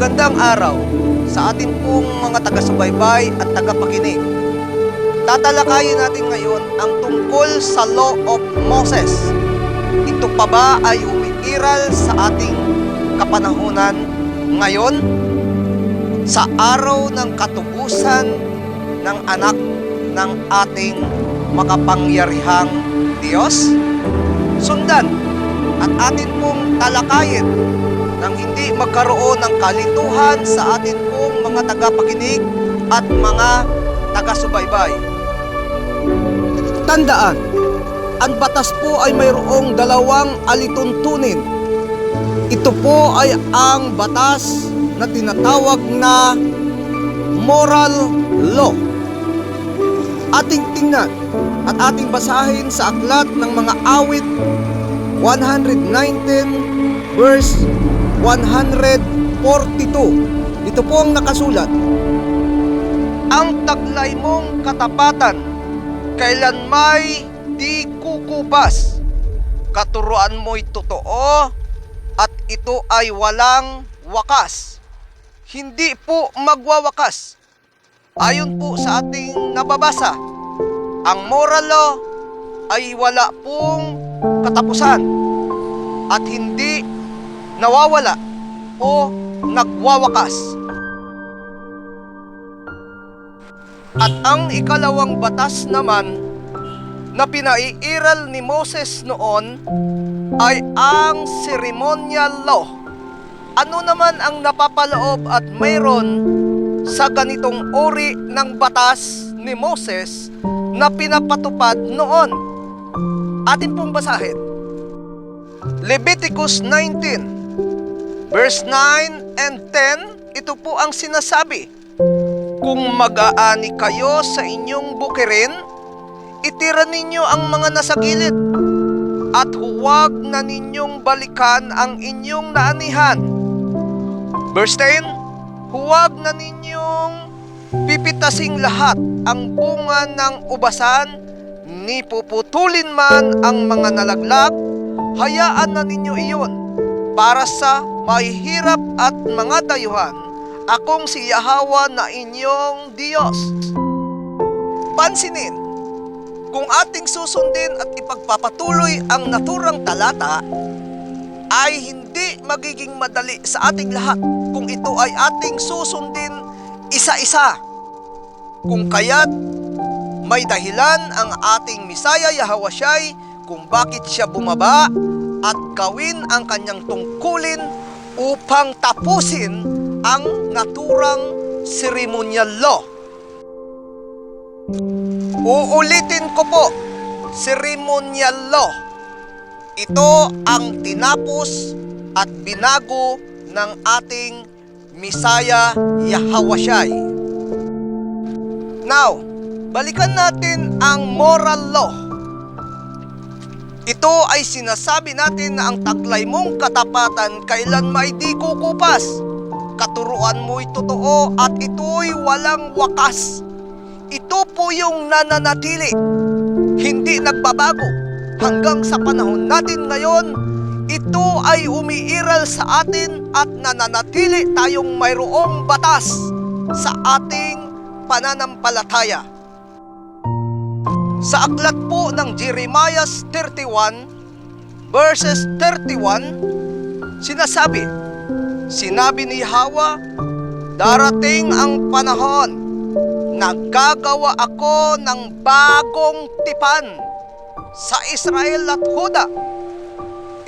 Magandang araw sa atin pong mga taga-subaybay at taga-pakinig. Tatalakayin natin ngayon ang tungkol sa Law of Moses. Ito pa ba ay umiiral sa ating kapanahunan ngayon? Sa araw ng katubusan ng anak ng ating makapangyarihang Diyos? Sundan at atin pong talakayin nang hindi magkaroon ng kalituhan sa atin pong mga tagapakinig at mga taga-subaybay. Tandaan, ang batas po ay mayroong dalawang alituntunin. Ito po ay ang batas na tinatawag na moral law. Ating tingnan at ating basahin sa aklat ng mga awit 119 verse 142. Ito po ang nakasulat. Ang taglay mong katapatan kailan may di kukupas. Katuruan mo'y totoo at ito ay walang wakas. Hindi po magwawakas. Ayon po sa ating nababasa, ang moral law ay wala pong katapusan at hindi nawawala o nagwawakas. At ang ikalawang batas naman na pinaiiral ni Moses noon ay ang ceremonial law. Ano naman ang napapaloob at mayroon sa ganitong uri ng batas ni Moses na pinapatupad noon? Atin pong basahin. Leviticus 19 Verse 9 and 10, ito po ang sinasabi. Kung mag-aani kayo sa inyong bukirin, itira ninyo ang mga nasa gilid, at huwag na ninyong balikan ang inyong naanihan. Verse 10, huwag na ninyong pipitasing lahat ang bunga ng ubasan, ni puputulin man ang mga nalaglag, hayaan na ninyo iyon para sa mahihirap at mga dayuhan. Akong si Yahweh na inyong Diyos. Pansinin, kung ating susundin at ipagpapatuloy ang naturang talata, ay hindi magiging madali sa ating lahat kung ito ay ating susundin isa-isa. Kung kaya't may dahilan ang ating Misaya Yahawasyay kung bakit siya bumaba at gawin ang kanyang tungkulin upang tapusin ang naturang ceremonial law. Uulitin ko po, ceremonial law. Ito ang tinapos at binago ng ating Misaya Yahawasyay. Now, balikan natin ang moral law. Ito ay sinasabi natin na ang taglay mong katapatan kailan may di kukupas. Katuruan mo'y totoo at ito'y walang wakas. Ito po yung nananatili, hindi nagbabago. Hanggang sa panahon natin ngayon, ito ay umiiral sa atin at nananatili tayong mayroong batas sa ating pananampalataya. Sa aklat po ng Jeremiah 31 verses 31, sinasabi, sinabi ni Yahweh, darating ang panahon, naggagawa ako ng bagong tipan sa Israel at Huda.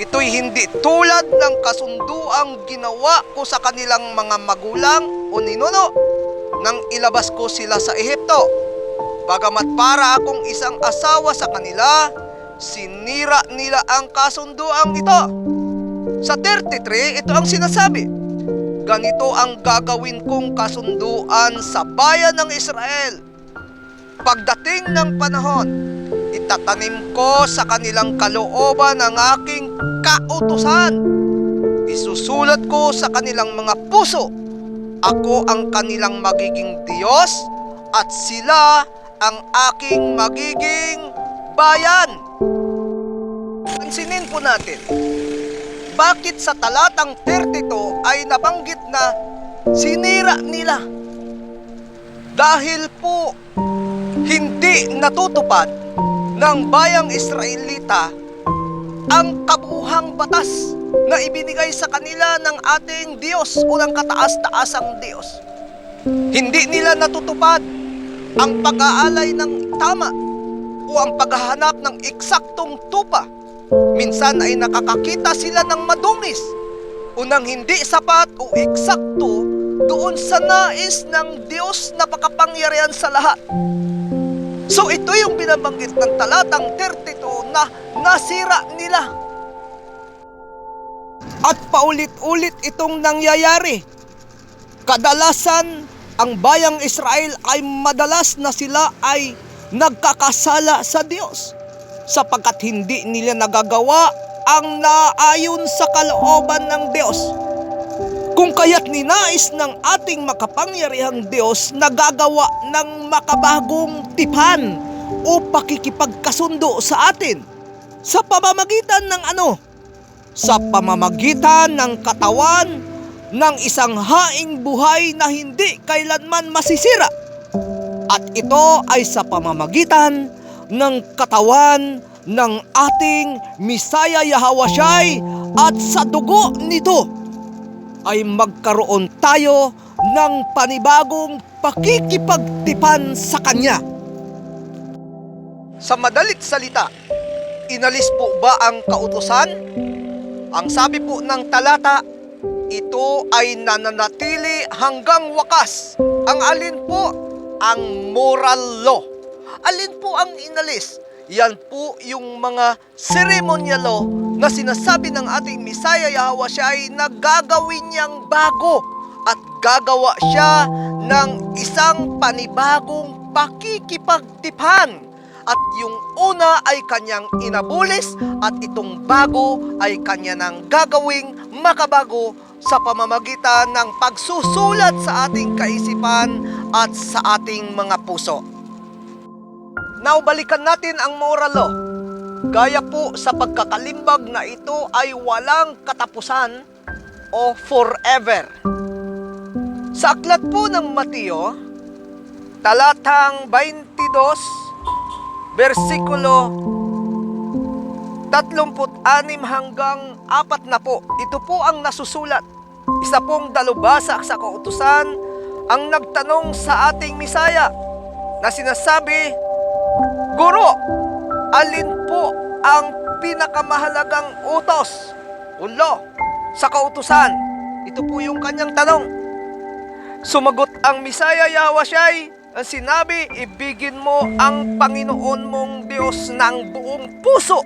Ito'y hindi tulad ng kasunduang ginawa ko sa kanilang mga magulang o ninuno nang ilabas ko sila sa Ehipto. Bagamat para akong isang asawa sa kanila, sinira nila ang kasunduang ito. Sa 33, ito ang sinasabi, ganito ang gagawin kong kasunduan sa bayan ng Israel. Pagdating ng panahon, itatanim ko sa kanilang kalooban ang aking kautusan. Isusulat ko sa kanilang mga puso. Ako ang kanilang magiging Diyos at sila ang aking magiging bayan. Pansinin po natin, bakit sa talatang 32 ay nabanggit na sinira nila. Dahil po hindi natutupad ng bayang Israelita ang kabuhang batas na ibinigay sa kanila ng ating Diyos o ng kataas-taasang Diyos. Hindi nila natutupad ang pag-aalay ng tama o ang paghahanap ng eksaktong tupa. Minsan ay nakakakita sila ng madungis o ng hindi sapat o eksakto doon sa nais ng Diyos na pakapangyarihan sa lahat. So ito yung binabanggit ng talatang 32 na nasira nila. At paulit-ulit itong nangyayari. Kadalasan, ang bayang Israel ay madalas na sila ay nagkakasala sa Diyos sapagkat hindi nila nagagawa ang naayon sa kalooban ng Diyos. Kung kaya't ninais ng ating makapangyarihang Diyos na gagawa ng makabagong tipan o pakikipagkasundo sa atin sa pamamagitan ng ano? Sa pamamagitan ng katawan ng isang haing buhay na hindi kailanman masisira. At ito ay sa pamamagitan ng katawan ng ating Misaya Yahawasyai, at sa dugo nito ay magkaroon tayo ng panibagong pakikipagtipan sa Kanya. Sa madalit salita, inalis po ba ang kautusan? Ang sabi po ng talata, ito ay nananatili hanggang wakas. Ang alin po? Ang moral law. Alin po ang inalis? Yan po yung mga ceremonial law na sinasabi ng ating Misaya Yahawasyai na gagawin niyang bago at gagawa siya ng isang panibagong pakikipagtipan. At yung una ay kanyang inabulis at itong bago ay kanya nang gagawing makabago sa pamamagitan ng pagsusulat sa ating kaisipan at sa ating mga puso. Now, balikan natin ang moral law. Gaya po sa pagkakalimbag na ito ay walang katapusan o forever. Sa aklat po ng Mateo, talatang 22, versikulo 36 hanggang 40, ito po ang nasusulat. Isa pong dalubhasa sa kautusan ang nagtanong sa ating Misaya na sinasabi, Guro, alin po ang pinakamahalagang utos o law sa kautusan? Ito po yung kanyang tanong. Sumagot ang Misaya Yahawasyai, ang sinabi, ibigin mo ang Panginoon mong Diyos ng buong puso,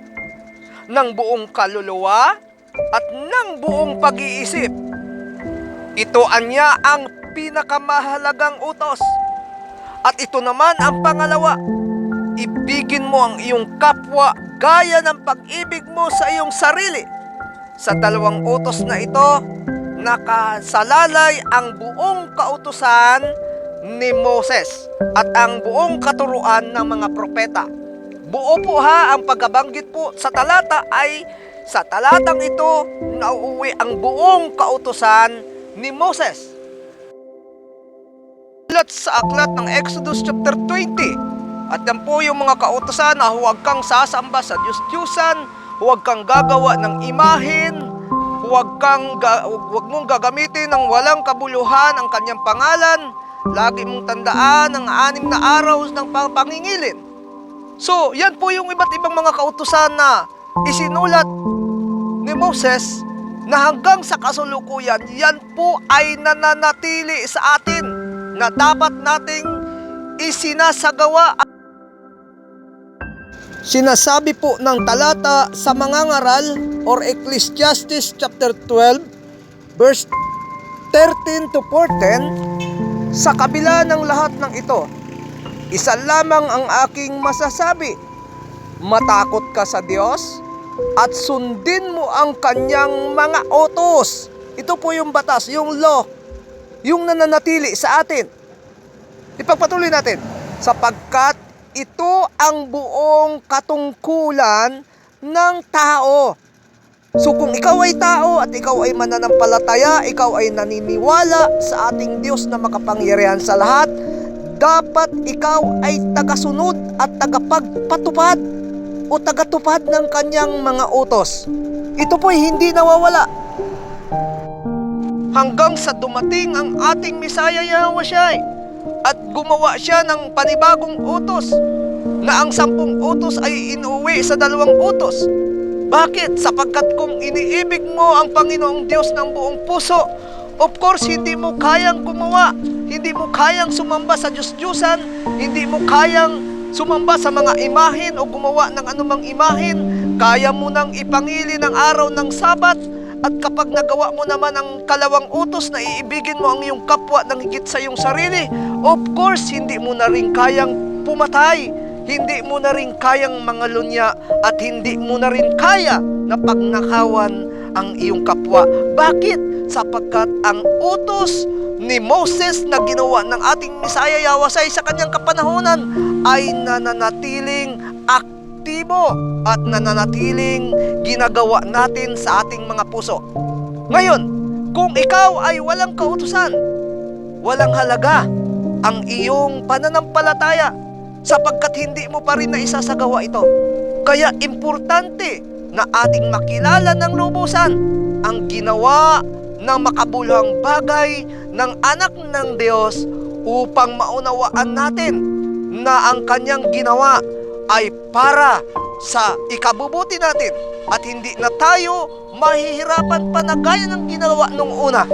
ng buong kaluluwa, at ng buong pag-iisip. Ito anya ang pinakamahalagang utos. At ito naman ang pangalawa, ibigin mo ang iyong kapwa gaya ng pag-ibig mo sa iyong sarili. Sa dalawang utos na ito, nakasalalay ang buong kautusan ni Moses at ang buong katuruan ng mga propeta. Buo po ang pagkabanggit po sa talata ay sa talatang ito nauuwi ang buong kautusan ni Moses. Sa aklat ng Exodus chapter 20, at yan po yung mga kautusan na huwag kang sasamba sa Diyos-Diyusan, huwag kang gagawa ng imahin, huwag mong gagamitin ng walang kabuluhan ang kanyang pangalan, lagi mong tandaan ang 6 na araw ng pangingilin. So, yan po yung iba't ibang mga kautusan na isinulat ni Moses na hanggang sa kasulukuyan, yan po ay nananatili sa atin na dapat nating isinasagawa. Sinasabi po ng talata sa Mangangaral or Ecclesiastes chapter 12 verse 13 to 14, sa kabila ng lahat ng ito, isa lamang ang aking masasabi, matakot ka sa Diyos at sundin mo ang kanyang mga utos. Ito po yung batas, yung law, yung nananatili sa atin. Ipagpatuloy natin, sapagkat ito ang buong katungkulan ng tao. So kung ikaw ay tao at ikaw ay mananampalataya, ikaw ay naniniwala sa ating Diyos na makapangyarihan sa lahat, dapat ikaw ay tagasunod at tagapagpatupad o tagatupad ng kanyang mga utos. Ito po'y hindi nawawala hanggang sa dumating ang ating Mesaya Yahawasyai at gumawa siya ng panibagong utos na ang 10 utos ay inuwi sa 2 utos. Bakit? Sapagkat kung iniibig mo ang Panginoong Diyos ng buong puso, of course, hindi mo kayang gumawa, hindi mo kayang sumamba sa Diyos-Diyusan, hindi mo kayang sumamba sa mga imahin o gumawa ng anumang imahin. Kaya mo nang ipangili ng araw ng Sabat, at kapag nagawa mo naman ang 2 utos na iibigin mo ang iyong kapwa ng higit sa iyong sarili, of course, hindi mo na rin kayang pumatay, hindi mo na rin kayang mangalunya, at hindi mo na rin kaya na pagnakawan ang iyong kapwa. Bakit? Sapagkat ang utos ni Moses na ginawa ng ating Mesaya Yahawasyai sa kanyang kapanahonan ay nananatiling aktibo at nananatiling ginagawa natin sa ating mga puso. Ngayon, kung ikaw ay walang kautusan, walang halaga ang iyong pananampalataya sapagkat hindi mo pa rin naisasagawa ito. Kaya importante na ating makilala ng lubusan ang ginawa ng makabuluhang bagay ng anak ng Diyos upang maunawaan natin na ang kanyang ginawa ay para sa ikabubuti natin at hindi na tayo mahihirapan pa na gaya ng ginawa nung una.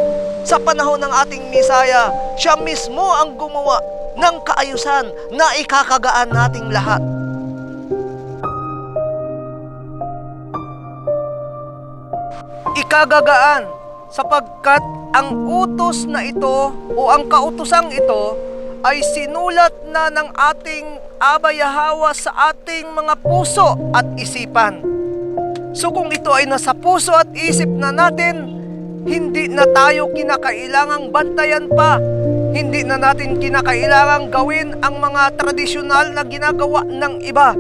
Sa panahon ng ating Mesaya, siya mismo ang gumawa ng kaayusan na ikakagaan nating lahat. Ikagagaan sapagkat ang utos na ito o ang kautusang ito ay sinulat na ng ating Aba Yahawa sa ating mga puso at isipan. So kung ito ay nasa puso at isip na natin, hindi na tayo kinakailangang bantayan pa. Hindi na natin kinakailangang gawin ang mga tradisyonal na ginagawa ng iba,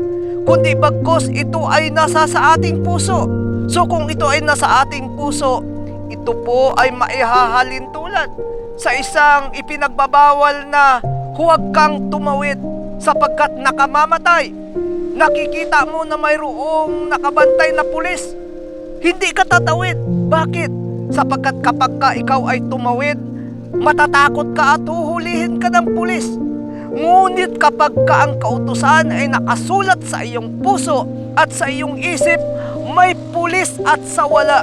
kundi bagkus ito ay nasa sa ating puso. So kung ito ay nasa ating puso, ito po ay maihahalin tulad sa isang ipinagbabawal na huwag kang tumawid sapagkat nakamamatay. Nakikita mo na mayroong nakabantay na pulis, hindi ka tatawid. Bakit? Sapagkat kapag ikaw ay tumawid, matatakot ka at huhulihin ka ng pulis. Ngunit kapag ang kautusan ay nakasulat sa iyong puso at sa iyong isip, may pulis at sawala,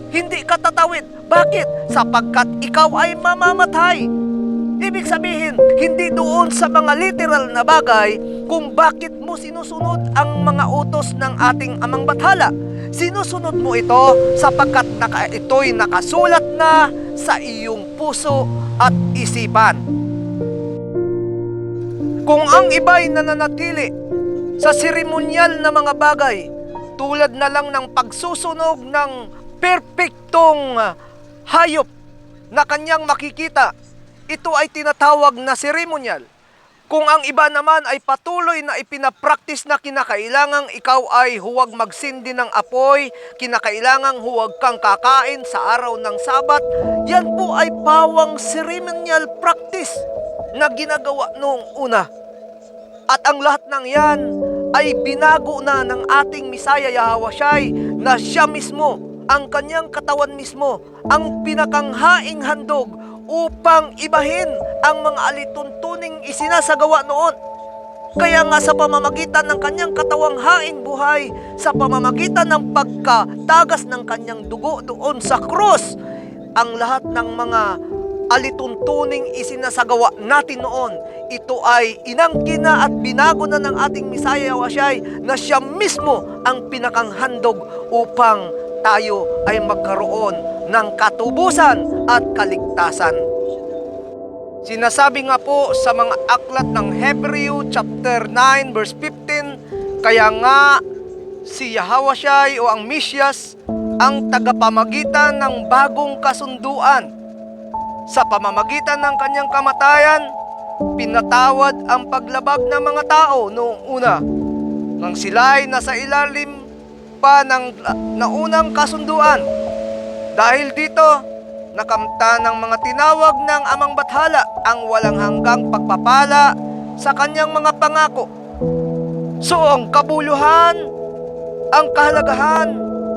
hindi ka tatawid. Bakit? Sapagkat ikaw ay mamamatay. Ibig sabihin, hindi doon sa mga literal na bagay kung bakit mo sinusunod ang mga utos ng ating Amang Bathala. Sinusunod mo ito sapagkat ito'y nakasulat na sa iyong puso at isipan. Kung ang iba'y nananatili sa seremonyal na mga bagay, tulad na lang ng pagsusunog ng perpektong hayop na kanyang makikita, ito ay tinatawag na seremonyal. Kung ang iba naman ay patuloy na ipinapraktis na kinakailangang ikaw ay huwag magsindi ng apoy, kinakailangang huwag kang kakain sa araw ng Sabat, yan po ay pawang ceremonial practice na ginagawa noong una. At ang lahat ng yan ay binago na ng ating Mesaya Yahawasyai na siya mismo, ang kanyang katawan mismo, ang pinakanghaing handog upang ibahin ang mga alituntuning isinasagawa noon. Kaya nga sa pamamagitan ng kanyang katawang haing buhay, sa pamamagitan ng pagkatagas ng kanyang dugo doon sa krus, ang lahat ng mga alituntuning isinasagawa natin noon, ito ay inangkin na at binago na ng ating Mesaya Yahawasyai na siya mismo ang pinakanghandog upang tayo ay magkaroon ng katubusan at kaligtasan. Sinasabi nga po sa mga aklat ng Hebreo chapter 9 verse 15, kaya nga si Yahawasyai o ang Mesyas ang tagapamagitan ng bagong kasunduan. Sa pamamagitan ng kanyang kamatayan, pinatawad ang paglabag ng mga tao noong una, nang sila'y nasa ilalim pa ng naunang kasunduan. Dahil dito, nakamta ng mga tinawag ng Amang Bathala ang walang hanggang pagpapala sa kanyang mga pangako. So ang kabuluhan, ang kahalagahan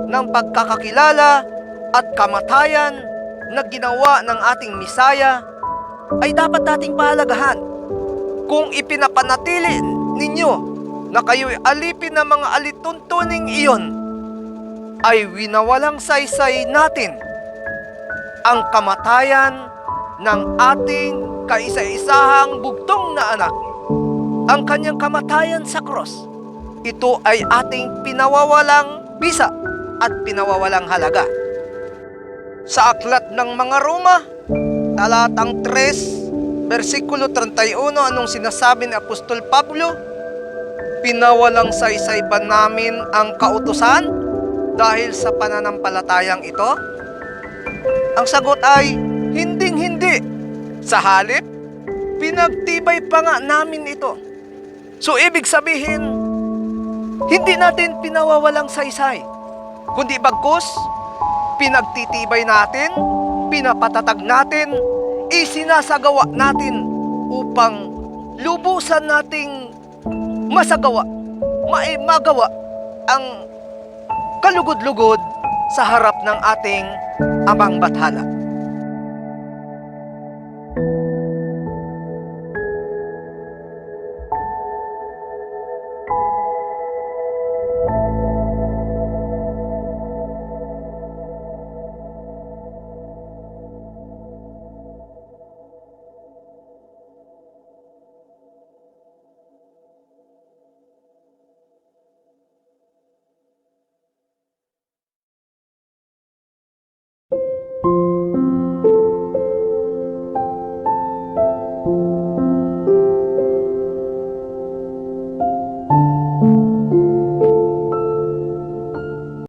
ng pagkakakilala at kamatayan na ginawa ng ating Misaya ay dapat nating pahalagahan. Kung ipinapanatili ninyo na kayo'y alipin ng mga alituntuning iyon, ay winawalang saysay natin ang kamatayan ng ating kaisa-isahang bugtong na anak. Ang kanyang kamatayan sa krus, ito ay ating pinawawalang bisa at pinawawalang halaga. Sa aklat ng mga Roma, talatang 3, versikulo 31, anong sinasabi ni Apostol Pablo? Pinawalang saysay ba namin ang kautusan dahil sa pananampalatayang ito? Ang sagot ay hinding-hindi. Sa halip, pinagtibay pa nga namin ito. So ibig sabihin, hindi natin pinawawalang saysay, kundi bagkus, pinagtitibay natin, pinapatatag natin, isinasagawa natin upang lubusan nating magawa ang kalugod-lugod sa harap ng ating Amang Bathala.